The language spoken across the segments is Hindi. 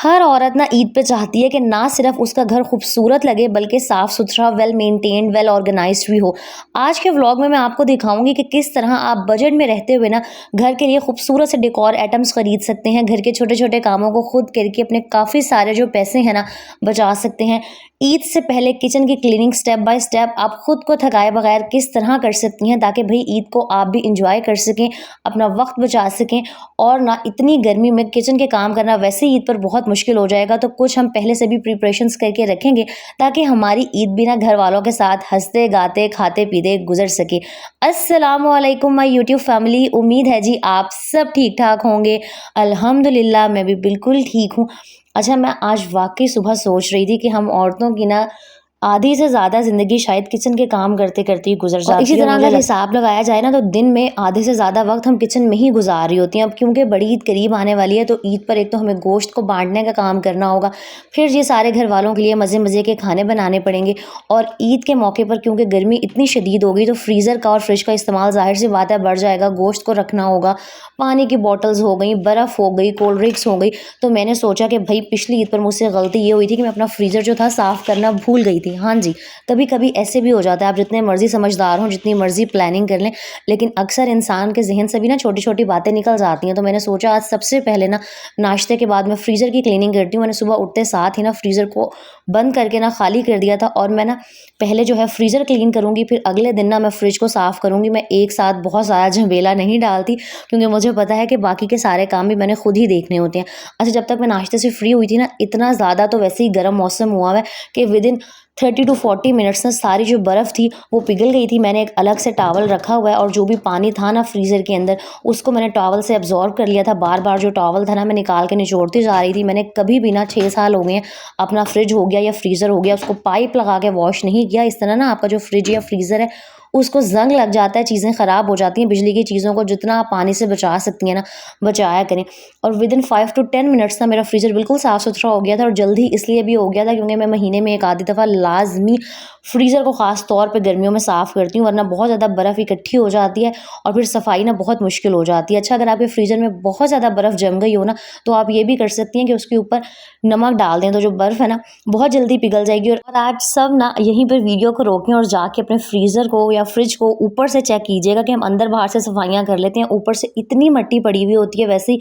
हर औरत ना ईद पे चाहती है कि ना सिर्फ उसका घर खूबसूरत लगे बल्कि साफ़ सुथरा, वेल मेंटेन्ड, वेल ऑर्गेनाइज्ड भी हो। आज के व्लॉग में मैं आपको दिखाऊंगी कि किस तरह आप बजट में रहते हुए ना घर के लिए खूबसूरत से डेकोर आइटम्स खरीद सकते हैं। घर के छोटे छोटे कामों को खुद करके अपने काफ़ी सारे जो पैसे हैं ना बचा सकते हैं। ईद से पहले किचन की क्लीनिंग स्टेप बाय स्टेप आप खुद को थकाए बगैर किस तरह कर सकती हैं ताकि भाई ईद को आप भी इंजॉय कर सकें, अपना वक्त बचा सकें। और ना इतनी गर्मी में किचन के काम करना वैसे ईद पर बहुत मुश्किल हो जाएगा, तो कुछ हम पहले से भी प्रिपरेशंस करके रखेंगे ताकि हमारी ईद भी ना घर वालों के साथ हंसते गाते खाते पीते गुजर सके। अस्सलाम वालेकुम माय यूट्यूब फैमिली, उम्मीद है जी आप सब ठीक ठाक होंगे। अल्हम्दुलिल्लाह मैं भी बिल्कुल ठीक हूँ। अच्छा, मैं आज वाकई सुबह सोच रही थी कि हम औरतों की ना आधी से ज़्यादा ज़िंदगी शायद किचन के काम करते करते ही गुजर जाती है। इसी तरह अगर हिसाब लगाया जाए ना तो दिन में आधे से ज़्यादा वक्त हम किचन में ही गुजार रही होती हैं। अब क्योंकि बड़ी ईद करीब आने वाली है तो ईद पर एक तो हमें गोश्त को बांटने का काम करना होगा, फिर ये सारे घर वालों के लिए मज़े मज़े के खाने बनाने पड़ेंगे। और ईद के मौके पर क्योंकि गर्मी इतनी शदीद हो गई तो फ्रीज़र का और फ्रिज का इस्तेमाल ज़ाहिर सी बात है बढ़ जाएगा। गोश्त को रखना होगा, पानी की बॉटल्स हो गई, बर्फ़ हो गई, कोल्ड ड्रिंक्स हो गई। तो मैंने सोचा कि भाई पिछली ईद पर मुझसे गलती ये हुई थी कि मैं अपना फ्रीज़र जो था साफ़ करना भूल गई थी। हाँ जी, कभी कभी ऐसे भी हो जाता है। आप जितने मर्जी समझदार हों, जितनी मर्जी प्लानिंग कर लें, लेकिन अक्सर इंसान के जहन से भी ना छोटी छोटी बातें निकल जाती हैं। तो मैंने सोचा आज सबसे पहले ना नाश्ते के बाद मैं फ्रीज़र की क्लीनिंग करती हूँ। मैंने सुबह उठते साथ ही ना फ्रीज़र को बंद करके ना खाली कर दिया था और मैं ना पहले जो है फ्रीज़र क्लीन करूँगी, फिर अगले दिन ना मैं फ्रिज को साफ़ करूँगी। मैं एक साथ बहुत सारा झमेला नहीं डालती क्योंकि मुझे पता है कि बाकी के सारे काम भी मैंने खुद ही देखने होते हैं। अच्छा, जब तक मैं नाश्ते से फ्री हुई थी ना इतना ज़्यादा तो वैसे ही गर्म मौसम हुआ है कि विदिन 30 टू 40 मिनट्स में सारी जो बर्फ़ थी वो पिघल गई थी। मैंने एक अलग से टॉवल रखा हुआ है और जो भी पानी था ना फ्रीज़र के अंदर उसको मैंने टॉवल से अब्ज़ॉर्ब कर लिया था। बार बार जो टॉवल था ना मैं निकाल के निचोड़ती जा रही थी। मैंने कभी भी ना 6 साल हो गए हैं अपना फ्रिज हो गया या फ्रीज़र हो गया उसको पाइप लगा के वॉश नहीं किया। इस तरह ना आपका जो फ्रिज या फ्रीज़र है उसको जंग लग जाता है, चीज़ें ख़राब हो जाती हैं। बिजली की चीज़ों को जितना आप पानी से बचा सकती हैं ना बचाया करें। और विदिन 5 टू 10 मिनट्स ना मेरा फ्रीज़र बिल्कुल साफ़ सुथरा हो गया था। और जल्दी इसलिए भी हो गया था क्योंकि मैं महीने में एक आधी दफ़ा लाजमी फ्रीज़र को ख़ास तौर पे गर्मियों में साफ़ करती हूँ, वरना बहुत ज़्यादा बर्फ़ इकट्ठी हो जाती है और फिर सफाई ना बहुत मुश्किल हो जाती है। अच्छा, अगर आपके फ्रीज़र में बहुत ज़्यादा बर्फ़ जम गई हो ना तो आप ये भी कर सकती हैं कि उसके ऊपर नमक डाल दें, तो जो बर्फ़ है ना बहुत जल्दी पिघल जाएगी। और आप सब ना यहीं पर वीडियो को रोकें और जाके अपने फ्रीज़र को या फ्रिज को ऊपर से चेक कीजिएगा कि हम अंदर बाहर से सफाइयाँ कर लेते हैं। ऊपर से इतनी मिट्टी पड़ी हुई होती है। वैसे ही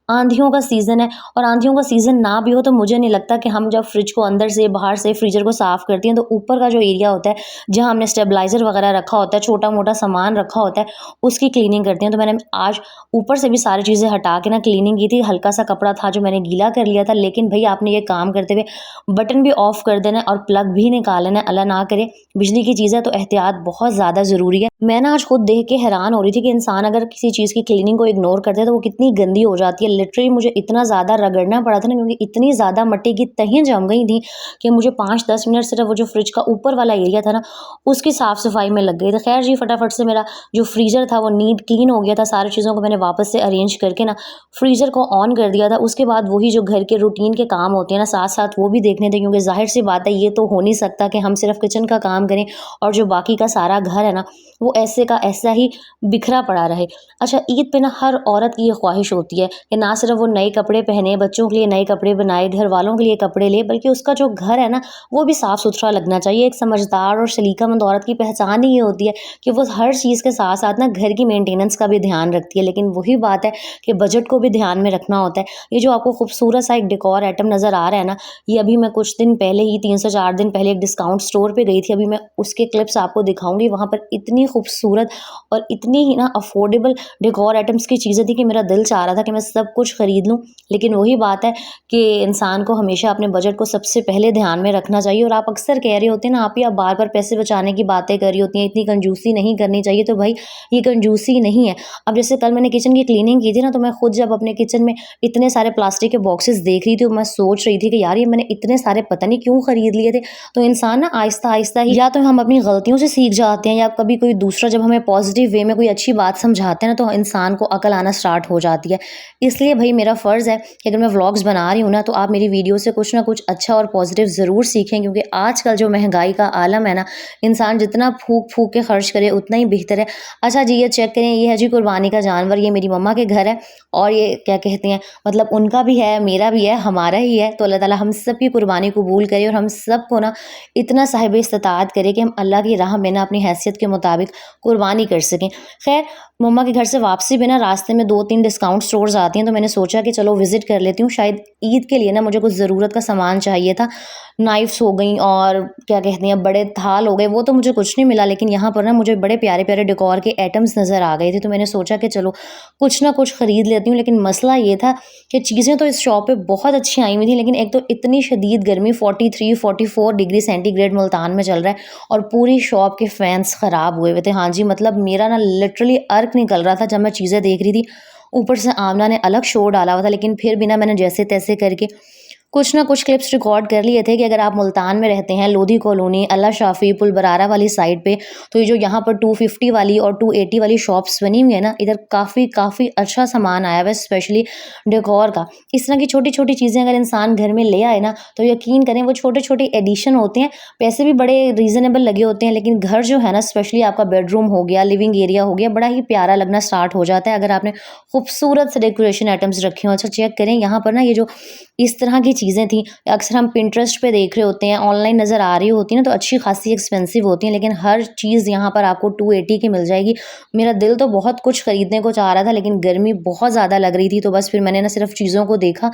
आंधियों का सीज़न है और आंधियों का सीज़न ना भी हो तो मुझे नहीं लगता कि हम जब फ्रिज को अंदर से बाहर से फ्रीज़र को साफ़ करती हैं तो ऊपर का जो एरिया होता है जहाँ हमने स्टेबलाइज़र वगैरह रखा होता है, छोटा मोटा सामान रखा होता है, उसकी क्लीनिंग करती हैं। तो मैंने आज ऊपर से भी सारी चीज़ें हटा के ना क्लीनिंग की थी। हल्का सा कपड़ा था जो मैंने गीला कर लिया था, लेकिन भाई आपने ये काम करते हुए बटन भी ऑफ कर देना है और प्लग भी निकाल लेना है। अल्लाह ना करे बिजली की चीज़ है तो एहतियात बहुत ज़्यादा ज़रूरी है। मैं ना आज खुद देख के हैरान हो रही थी कि इंसान अगर किसी चीज़ की क्लीनिंग को इग्नोर करते हैं तो वो कितनी गंदी हो जाती है। लिटरली मुझे इतना ज़्यादा रगड़ना पड़ा था ना क्योंकि इतनी ज़्यादा मिट्टी की तहें जम गई थी कि मुझे 5-10 मिनट सिर्फ वो जो फ्रिज का ऊपर वाला एरिया था ना उसकी साफ़ सफाई में लग गई थी। खैर जी, फटाफट से मेरा जो फ्रीज़र था वो नीट क्लीन हो गया था। सारी चीज़ों को मैंने वापस से अरेंज करके ना फ्रीज़र को ऑन कर दिया था। उसके बाद वही जो घर के रूटीन के काम होते हैं ना साथ साथ वो भी देखने थे क्योंकि जाहिर सी बात है ये तो हो नहीं सकता कि हम सिर्फ किचन का काम करें और जो बाकी का सारा घर है ना वो ऐसे का ऐसा ही बिखरा पड़ा रहे। अच्छा, ईद पे ना हर औरत की ये ख्वाहिश होती है कि ना सिर्फ वो नए कपड़े पहने, बच्चों के लिए नए कपड़े बनाए, घर वालों के लिए कपड़े ले, बल्कि उसका जो घर है ना वो भी साफ़ सुथरा लगना चाहिए। एक समझदार और सलीकामंद औरत की पहचान ही ये होती है कि वो हर चीज़ के साथ साथ ना घर की मेंटेनेंस का भी ध्यान रखती है। लेकिन वही बात है कि बजट को भी ध्यान में रखना होता है। ये जो आपको खूबसूरत सा एक डेकोर आइटम नज़र आ रहा है ना, ये अभी मैं कुछ दिन पहले ही 3 से 4 दिन पहले एक डिस्काउंट स्टोर पे गई थी। अभी मैं उसके क्लिप्स आपको दिखाऊंगी। वहाँ पर इतनी खूबसूरत और इतनी ही ना अफोर्डेबल डेकोर आइटम्स की चीज़ें थी कि मेरा दिल चाह रहा था कि मैं सब कुछ खरीद लूँ। लेकिन वही बात है कि इंसान को हमेशा अपने बजट को सबसे पहले ध्यान में रखना चाहिए। और आप अक्सर कह रहे होते हैं ना, आप बार बार पैसे बचाने की बातें कर रही होती हैं, इतनी कंजूसी नहीं करनी चाहिए। तो भाई ये कंजूसी नहीं है। अब जैसे कल मैंने किचन की क्लीनिंग की थी ना तो मैं खुद जब अपने किचन में इतने सारे प्लास्टिक के बॉक्सेस देख रही थी तो मैं सोच रही थी कि यार ये मैंने इतने सारे पता नहीं क्यों खरीद लिए थे। तो इंसान ना आहिस्ता आहिस्ता ही या तो हम अपनी गलतियों से सीख जाते हैं या कभी कोई दूसरा जब हमें पॉजिटिव वे में कोई अच्छी बात समझाते हैं ना तो इंसान को अकल आना स्टार्ट हो जाती है। इसलिए भाई मेरा फ़र्ज़ है कि अगर मैं व्लॉग्स बना रही हूँ ना तो आप मेरी वीडियो से कुछ ना कुछ अच्छा और पॉजिटिव ज़रूर सीखें क्योंकि आजकल जो महंगाई का आलम है ना, इंसान जितना फूँक फूँक के खर्च करे उतना ही बेहतर है। अच्छा जी, ये चेक करें, ये है जी कुर्बानी का जानवर, ये मेरी मम्मा के घर है और ये क्या कहते हैं, मतलब उनका भी है, मेरा भी है, हमारा ही है। तो अल्लाह ताला हम सब की कुर्बानी कबूल करे और हम सबको ना इतना साहिब इस्तिताअत करे कि हम अल्लाह की राह में ना अपनी हैसियत के मुताबिक कुर्बानी कर सकें। खैर, मम्मा के घर से वापसी में ना रास्ते में 2-3 डिस्काउंट स्टोर्स आती हैं, तो मैंने सोचा कि चलो विज़िट कर लेती हूँ। शायद ईद के लिए ना मुझे कुछ ज़रूरत का सामान चाहिए था। नाइफ़्स हो गईं और क्या कहते हैं, बड़े थाल हो गए, वो तो मुझे कुछ नहीं मिला, लेकिन यहाँ पर ना मुझे बड़े प्यारे-प्यारे डेकोर के आइटम्स नज़र आ गए थे। तो मैंने सोचा कि चलो कुछ ना कुछ ख़रीद लेती हूँ। लेकिन मसला ये था कि चीज़ें तो इस शॉप पे बहुत अच्छी आई हुई थी, लेकिन एक तो इतनी शदीद गर्मी 43-44 डिग्री सेंटीग्रेड मुल्तान में चल रहा है और पूरी शॉप के फ़ैन्स ख़राब हुए हुए थे। हाँ जी, मतलब मेरा ना लिटरली अर्क निकल रहा था जब मैं चीज़ें देख रही थी। ऊपर से आमना ने अलग शोर डाला हुआ था, लेकिन फिर भी ना मैंने जैसे-तैसे करके कुछ ना कुछ क्लिप्स रिकॉर्ड कर लिए थे कि अगर आप मुल्तान में रहते हैं, लोधी कॉलोनी, अल्लाह शाफ़ी, पुल बरारा वाली साइड पे, तो ये जो यहाँ पर 250 वाली और 280 वाली शॉप्स बनी हुई है ना, इधर काफ़ी काफ़ी अच्छा सामान आया हुआ है, स्पेशली डेकोर का। इस तरह की छोटी-छोटी चीज़ें अगर इंसान घर में ले आए ना, तो यकीन करें वो छोटे-छोटे एडिशन होते हैं, पैसे भी बड़े रीज़नेबल लगे होते हैं, लेकिन घर जो है ना, स्पेशली आपका बेडरूम हो गया, लिविंग एरिया हो गया, बड़ा ही प्यारा लगना स्टार्ट हो जाता है अगर आपने खूबसूरत से डेकोरेशन आइटम्स रखे हों। अच्छा, चेक करें यहाँ पर ना, ये जो इस तरह की चीज़ें थी, अक्सर हम पिंटरेस्ट पे देख रहे होते हैं, ऑनलाइन नज़र आ रही होती हैं ना, तो अच्छी खासी एक्सपेंसिव होती हैं, लेकिन हर चीज़ यहाँ पर आपको 280 की मिल जाएगी। मेरा दिल तो बहुत कुछ खरीदने को चाह रहा था, लेकिन गर्मी बहुत ज़्यादा लग रही थी, तो बस फिर मैंने ना सिर्फ चीज़ों को देखा।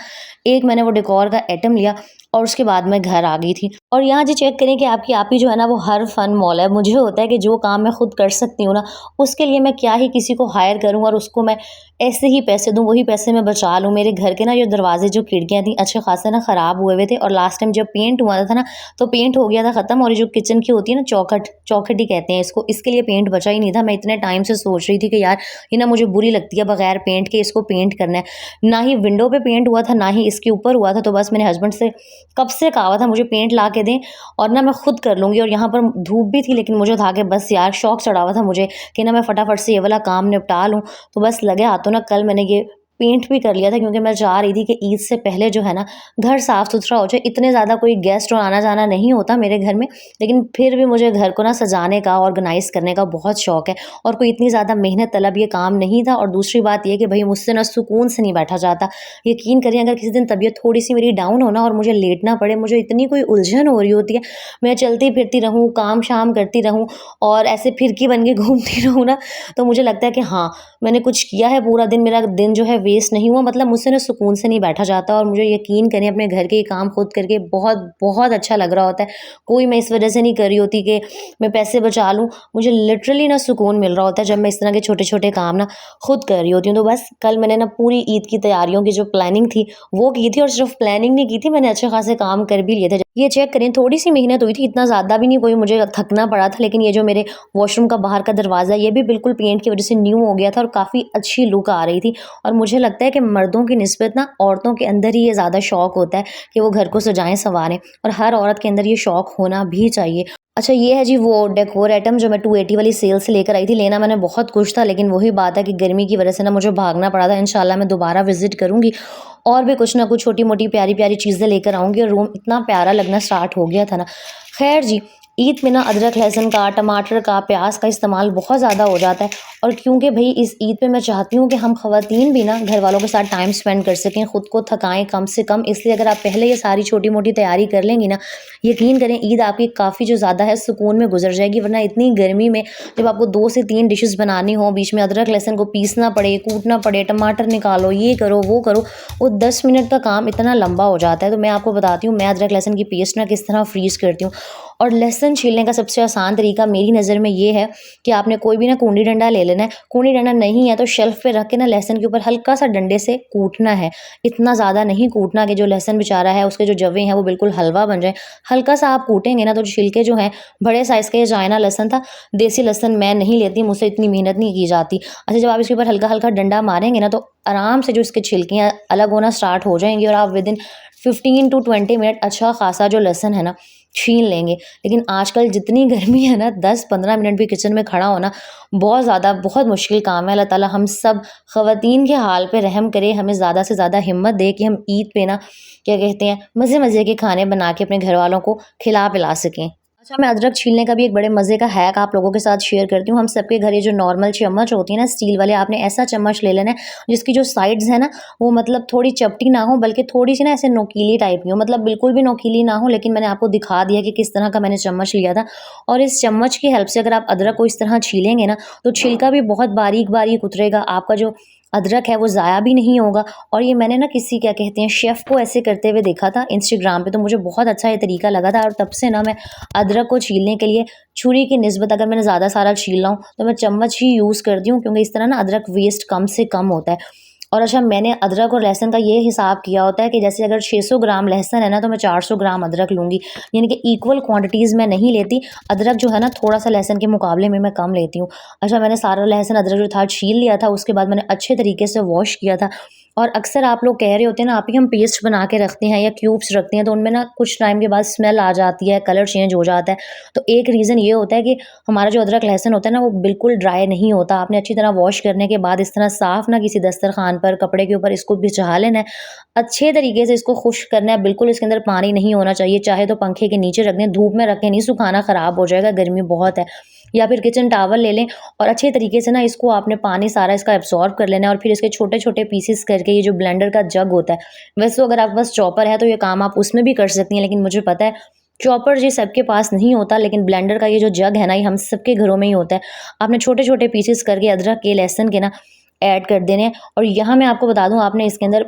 एक मैंने वो डेकोर का आइटम लिया और उसके बाद मैं घर आ गई थी। और यहाँ जी चेक करें कि आपकी आप ही जो है ना, वो हर फन मॉल है। मुझे होता है कि जो काम मैं खुद कर सकती हूँ ना, उसके लिए मैं क्या ही किसी को हायर करूँ और उसको मैं ऐसे ही पैसे दूँ, वही पैसे मैं बचा लूँ। मेरे घर के ना जो दरवाजे, जो खिड़कियाँ थी, अच्छे खासे ना ख़राब हुए हुए थे और लास्ट टाइम जब पेंट हुआ था ना, तो पेंट हो गया था ख़त्म और ये जो किचन की होती है ना चौखट, चौखट ही कहते हैं इसको, इसके लिए पेंट बचा ही नहीं था। मैं इतने टाइम से सोच रही थी कि यार ये ना मुझे बुरी लगती है बगैर पेंट के, इसको पेंट करना है। ना ही विंडो पे पेंट हुआ था, ना ही इसके ऊपर हुआ था, तो बस मैंने हस्बैंड से कब से कहा हुआ था मुझे पेंट ला के दें और ना मैं खुद कर लूँगी। और यहाँ पर धूप भी थी, लेकिन मुझे था कि बस यार शौक चढ़ा हुआ था मुझे कि ना मैं फटाफट से ये वाला काम निपटा लूँ। तो बस लगे हाथों ना कल मैंने ये पेंट भी कर लिया था, क्योंकि मैं चाह रही थी कि ईद से पहले जो है ना, घर साफ़ सुथरा हो जाए। इतने ज़्यादा कोई गेस्ट और आना जाना नहीं होता मेरे घर में, लेकिन फिर भी मुझे घर को ना सजाने का, ऑर्गेनाइज़ करने का बहुत शौक है और कोई इतनी ज़्यादा मेहनत तलब ये काम नहीं था। और दूसरी बात ये कि भई मुझसे ना सुकून से नहीं बैठा जाता। यकीन करिए, अगर किसी दिन तबीयत थोड़ी-सी मेरी डाउन हो ना और मुझे लेटना पड़े, मुझे इतनी कोई उलझन हो रही होती है, मैं चलती-फिरती रहूँ, काम-शाम करती रहूँ और ऐसे फिरकी बन के घूमती रहूँ ना, तो मुझे लगता है कि हाँ, मैंने कुछ किया है पूरा दिन, मेरा दिन जो है वेस्ट नहीं हुआ। मतलब मुझसे ना सुकून से नहीं बैठा जाता और मुझे यकीन करें अपने घर के ये काम खुद करके बहुत बहुत अच्छा लग रहा होता है। कोई मैं इस वजह से नहीं कर रही होती कि मैं पैसे बचा लूँ, मुझे लिटरली ना सुकून मिल रहा होता है जब मैं इस तरह के छोटे-छोटे काम ना खुद कर रही होती हूँ। तो बस कल मैंने ना पूरी ईद की तैयारियों की जो प्लानिंग थी वो की थी और सिर्फ प्लानिंग नहीं की थी, मैंने अच्छे खासे काम कर भी लिए थे। ये चेक करें, थोड़ी-सी मेहनत हुई थी, इतना ज़्यादा भी नहीं कोई मुझे थकना पड़ा था, लेकिन ये जो मेरे वॉशरूम का बाहर का दरवाज़ा है, ये भी बिल्कुल पेंट की वजह से न्यू हो गया था और काफ़ी अच्छी लुक आ रही थी। और मुझे लगता है कि मर्दों की निस्बत ना औरतों के अंदर ही ये ज़्यादा शौक होता है कि वो घर को सजाएँ-सँवारें, और हर औरत के अंदर ये शौक होना भी चाहिए। अच्छा, ये है जी वो डेकोर आइटम जो मैं 280 वाली सेल से लेकर आई थी। लेना मैंने बहुत कुछ था, लेकिन वही बात है कि गर्मी की वजह से ना मुझे भागना पड़ा था। इंशाल्लाह मैं दोबारा विज़िट करूँगी और भी कुछ ना कुछ छोटी-मोटी प्यारी-प्यारी चीज़ें लेकर आऊँगी और रूम इतना प्यारा लगना स्टार्ट हो गया था ना। ख़ैर जी, ईद में ना अदरक, लहसुन का, टमाटर का, प्याज का इस्तेमाल बहुत ज़्यादा हो जाता है और क्योंकि भई इस ईद पे मैं चाहती हूँ कि हम ख़वातीन भी ना घर वालों के साथ टाइम स्पेंड कर सकें, ख़ुद को थकाएँ कम से कम, इसलिए अगर आप पहले ये सारी छोटी-मोटी तैयारी कर लेंगी ना, यकीन करें ईद आपकी काफ़ी जो ज़्यादा है सुकून में गुज़र जाएगी। वरना इतनी गर्मी में जब आपको 2 से 3 डिशेज़ बनानी हो, बीच में अदरक, लहसुन को पीसना पड़े, कूटना पड़े, टमाटर निकालो, ये करो, वो 10 मिनट का काम इतना लंबा हो जाता है। तो मैं आपको बताती हूँ, मैं अदरक लहसुन की पेस्ट ना किस तरह फ्रीज़ करती हूँ। और लहसुन छीलने का सबसे आसान तरीका मेरी नज़र में ये है कि आपने कोई भी ना कूंडी डंडा ले लेना है। कूंडी डंडा नहीं है तो शेल्फ़ पे रख के ना लहसुन के ऊपर हल्का सा डंडे से कूटना है। इतना ज़्यादा नहीं कूटना कि जो लहसुन बेचारा है उसके जो जवे हैं वो बिल्कुल हलवा बन जाए। हल्का सा आप कूटेंगे ना तो छिलके जो हैं, बड़े साइज़ का ये चाइना लहसुन था, देसी लहसुन मैं नहीं लेती, मुझसे इतनी मेहनत नहीं की जाती। अच्छा, जब आप इसके ऊपर हल्का-हल्का डंडा मारेंगे ना तो आराम से जो इसकी छिलकियाँ अलग होना स्टार्ट हो जाएँगी और आप विदिन 15 टू 20 मिनट अच्छा खासा जो लहसुन है ना छील लेंगे। लेकिन आजकल जितनी गर्मी है ना, 10-15 मिनट भी किचन में खड़ा होना बहुत ज़्यादा, बहुत मुश्किल काम है। अल्लाह ताला हम सब ख़वातीन के हाल पे रहम करे, हमें ज़्यादा से ज़्यादा हिम्मत दे कि हम ईद पे ना क्या कहते हैं, मज़े-मज़े के खाने बना के अपने घर वालों को खिला-पिला सकें। अच्छा, मैं अदरक छीलने का भी एक बड़े मज़े का हैक आप लोगों के साथ शेयर करती हूँ। हम सबके घर ये जो नॉर्मल चम्मच होती है ना स्टील वाले, आपने ऐसा चम्मच ले लेना है जिसकी जो साइड्स है ना वो मतलब थोड़ी चपटी ना हो, बल्कि थोड़ी-सी ना ऐसे नोकीली टाइप की हो, मतलब बिल्कुल भी नोकीली ना हो, लेकिन मैंने आपको दिखा दिया कि किस तरह का मैंने चम्मच लिया था। और इस चम्मच की हेल्प से अगर आप अदरक को इस तरह छीलेंगे ना, तो छिलका भी बहुत बारीक-बारीक उतरेगा। आपका जो अदरक है वो ज़ाया भी नहीं होगा। और ये मैंने ना किसी क्या कहते हैं शेफ़ को ऐसे करते हुए देखा था इंस्टाग्राम पे, तो मुझे बहुत अच्छा ये तरीका लगा था और तब से ना मैं अदरक को छीलने के लिए छुरी की निस्बत अगर मैंने ज़्यादा सारा छील रहा हूँ तो मैं चम्मच ही यूज़ करती हूँ, क्योंकि इस तरह ना अदरक वेस्ट कम से कम होता है। और अच्छा, मैंने अदरक और लहसुन का ये हिसाब किया होता है कि जैसे अगर 600 ग्राम लहसुन है ना, तो मैं 400 ग्राम अदरक लूँगी। यानी कि इक्वल क्वांटिटीज़ में नहीं लेती। अदरक जो है ना थोड़ा-सा लहसुन के मुकाबले में मैं कम लेती हूँ। अच्छा, मैंने सारा लहसुन अदरक जो था छील लिया था, उसके बाद मैंने अच्छे तरीके से वॉश किया था। और अक्सर आप लोग कह रहे होते हैं ना, आप ही हम पेस्ट बना के रखते हैं या क्यूब्स रखते हैं, तो उनमें ना कुछ टाइम के बाद स्मेल आ जाती है, कलर चेंज हो जाता है। तो एक रीज़न ये होता है कि हमारा जो अदरक लहसुन होता है ना, वो बिल्कुल ड्राई नहीं होता। आपने अच्छी तरह वॉश करने के बाद इस तरह साफ़ ना किसी दस्तरखान पर कपड़े के ऊपर इसको बिछा लेना है। अच्छे तरीके से इसको खुश्क करना है, बिल्कुल इसके अंदर पानी नहीं होना चाहिए। चाहे तो पंखे के नीचे रख दें, धूप में रखें नहीं, सुखाना ख़राब हो जाएगा, गर्मी बहुत है। या फिर किचन टॉवल ले लें और अच्छे तरीके से ना इसको आपने पानी सारा इसका एब्ज़ॉर्ब कर लेना है, और फिर इसके छोटे-छोटे पीसेस करके, ये जो ब्लेंडर का जग होता है, वैसे तो अगर आपके पास चॉपर है तो ये काम आप उसमें भी कर सकती हैं, लेकिन मुझे पता है चॉपर जी सबके पास नहीं होता, लेकिन ब्लेंडर का ये जो जग है ना, ये हम सबके घरों में ही होता है। आपने छोटे-छोटे पीसेस करके अदरक के, लहसुन के ना ऐड कर देने हैं। और यहाँ मैं आपको बता दूँ, आपने इसके अंदर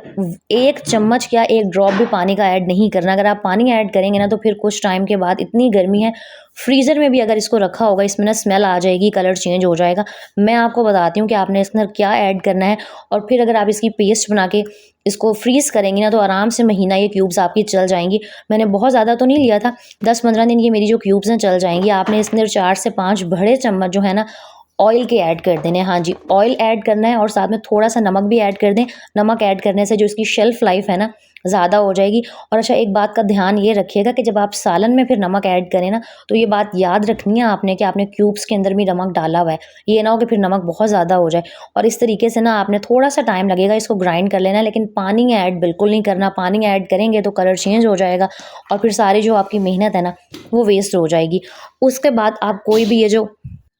1 चम्मच क्या 1 ड्रॉप भी पानी का ऐड नहीं करना। अगर आप पानी ऐड करेंगे ना, तो फिर कुछ टाइम के बाद, इतनी गर्मी है, फ्रीज़र में भी अगर इसको रखा होगा, इसमें ना स्मेल आ जाएगी, कलर चेंज हो जाएगा। मैं आपको बताती हूँ कि आपने इसके अंदर क्या ऐड करना है, और फिर अगर आप इसकी पेस्ट बना के इसको फ्रीज़ करेंगी ना, तो आराम से महीना ये क्यूब्स आपकी चल जाएँगी। मैंने बहुत ज़्यादा तो नहीं लिया था, 10-15 दिन ये मेरी जो क्यूब्स हैं चल जाएँगी। आपने इसके अंदर 4 से 5 बड़े चम्मच जो है ना ऑयल के ऐड कर देने हैं। हाँ जी, ऑयल ऐड करना है और साथ में थोड़ा-सा नमक भी ऐड कर दें। नमक ऐड करने से जो इसकी शेल्फ़ लाइफ़ है ना, ज़्यादा हो जाएगी। और अच्छा, एक बात का ध्यान ये रखिएगा कि जब आप सालन में फिर नमक ऐड करें ना, तो ये बात याद रखनी है आपने कि आपने क्यूब्स के अंदर भी नमक डाला हुआ है। ये ना हो कि फिर नमक बहुत ज़्यादा हो जाए। और इस तरीके से ना आपने थोड़ा-सा टाइम लगेगा इसको ग्राइंड कर लेना है, लेकिन पानी ऐड बिल्कुल नहीं करना। पानी ऐड करेंगे तो कलर चेंज हो जाएगा और फिर सारी जो आपकी मेहनत है ना, वो वेस्ट हो जाएगी। उसके बाद आप कोई भी ये जो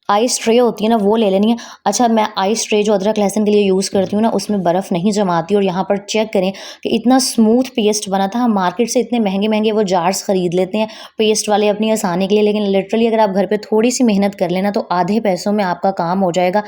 आइस ट्रे होती है ना, वो ले लेनी है। अच्छा, मैं आइस ट्रे जो अदरक लहसुन के लिए यूज़ करती हूँ ना, उसमें बर्फ़ नहीं जमाती। और यहाँ पर चेक करें कि इतना स्मूथ पेस्ट बना था। हम मार्केट से इतने महंगे-महंगे वो जार्स ख़रीद लेते हैं पेस्ट वाले अपनी आसानी के लिए, लेकिन लिटरली अगर आप घर पे थोड़ी-सी मेहनत कर लेना, तो आधे पैसों में आपका काम हो जाएगा।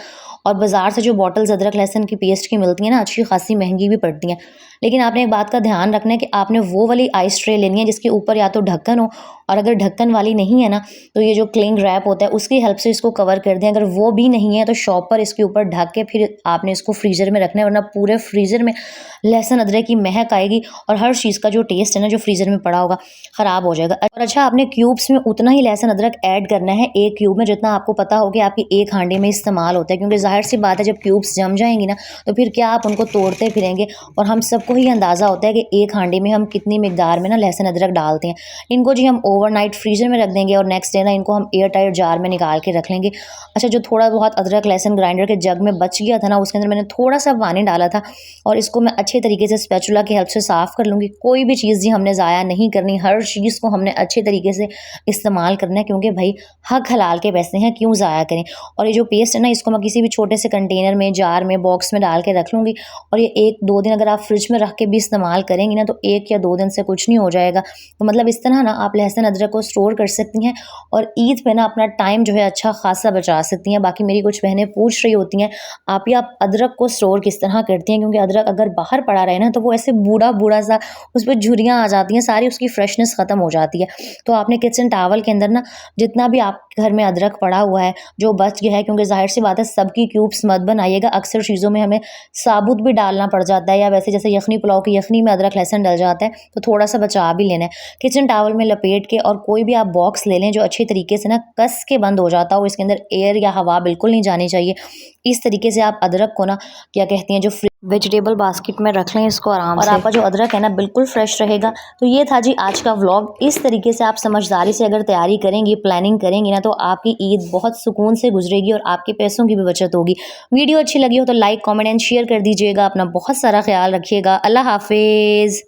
और बाज़ार से जो बॉटल्स अदरक लहसुन की पेस्ट की मिलती हैं ना, अच्छी खासी महंगी भी पड़ती हैं। लेकिन आपने एक बात का ध्यान रखना है कि आपने वो वाली आइस ट्रे लेनी है जिसके ऊपर या तो ढक्कन हो, और अगर ढक्कन वाली नहीं है ना, तो ये जो क्लिंग रैप होता है उसकी हेल्प से इसको कवर कर दें। अगर वो भी नहीं है तो शॉप पर इसके ऊपर ढक के फिर आपने इसको फ्रीज़र में रखना है, वरना पूरे फ्रीज़र में लहसुन अदरक की महक आएगी और हर चीज़ का जो टेस्ट है ना, जो फ्रीज़र में पड़ा होगा, ख़राब हो जाएगा। और अच्छा, आपने क्यूब्स में उतना ही लहसुन अदरक ऐड करना है एक क्यूब में, जितना आपको पता हो कि आपकी एक हांडी में इस्तेमाल होता है, क्योंकि ज़ाहिर-सी बात है, जब क्यूब्स जम जाएँगी ना, तो फिर क्या आप उनको तोड़ते फिरेंगे। और हम सबको ही अंदाज़ा होता है कि एक हांडी में हम कितनी मिकदार में ना लहसुन अदरक डालते हैं। इनको जी हम ओवरनाइट फ्रीज़र में रख देंगे और नेक्स्ट डे ना इनको हम एयर टाइट जार में निकाल के रख लेंगे। अच्छा, जो थोड़ा बहुत अदरक लहसुन ग्राइंडर के जग में बच गया था ना, उसके अंदर मैंने थोड़ा-सा पानी डाला था और इसको मैं अच्छे तरीके से स्पैचुला की हेल्प से साफ़ कर लूँगी। कोई भी चीज़ जी हमने ज़ाया नहीं करनी, हर चीज़ को हमने अच्छे तरीके से इस्तेमाल करना है, क्योंकि भई हक हलाल के पैसे हैं, क्यों ज़ाया करें। और ये जो पेस्ट है ना, इसको मैं किसी भी छोटे से कंटेनर में, जार में, बॉक्स में डाल के रख लूँगी। और ये 1-2 दिन अगर आप फ्रिज में रख के भी इस्तेमाल करेंगी ना, तो 1 या 2 दिन से कुछ नहीं हो जाएगा। तो मतलब इस तरह ना आप लहसुन अदरक को स्टोर कर सकती हैं और ईद पे ना अपना टाइम जो है अच्छा खासा बचा सकती हैं। बाकी मेरी कुछ बहनें पूछ रही होती हैं, आप अदरक को स्टोर किस तरह करती हैं? क्योंकि अदरक अगर बाहर पड़ा रहे ना, तो वो ऐसे बूढ़ा-बूढ़ा सा उस पे झुर्रियाँ आ जाती हैं, सारी उसकी फ्रेशनेस ख़त्म हो जाती है। तो आपने किचन टॉवल के अंदर ना जितना भी आपके घर में अदरक पड़ा हुआ है, जो बच गया है, क्योंकि ज़ाहिर-सी बात है सबकी क्यूब्स मत बनाइएगा। अक्सर चीज़ों में हमें साबुत भी डालना पड़ जाता है, या वैसे जैसे यखनी पुलाव की यखनी में अदरक लहसुन डल जाता है, तो थोड़ा-सा बचा भी लेना है। किचन टॉवल में लपेट के, और कोई भी आप बॉक्स ले लें जो अच्छे तरीके से ना कस के बंद हो जाता हो, इसके अंदर एयर या हवा बिल्कुल नहीं जानी चाहिए। इस तरीके से आप अदरक को ना क्या कहते हैं, जो वेजिटेबल बास्केट में रख लें इसको आराम से, और आपका जो अदरक है ना बिल्कुल फ्रेश रहेगा। तो ये था जी आज का व्लॉग। इस तरीके से आप समझदारी से अगर तैयारी करेंगी, प्लानिंग करेंगी ना, तो आपकी ईद बहुत सुकून से गुजरेगी और आपके पैसों की भी बचत होगी। वीडियो अच्छी लगी हो तो लाइक, कमेंट एंड शेयर कर दीजिएगा। अपना बहुत सारा ख्याल रखिएगा। अल्लाह हाफिज़।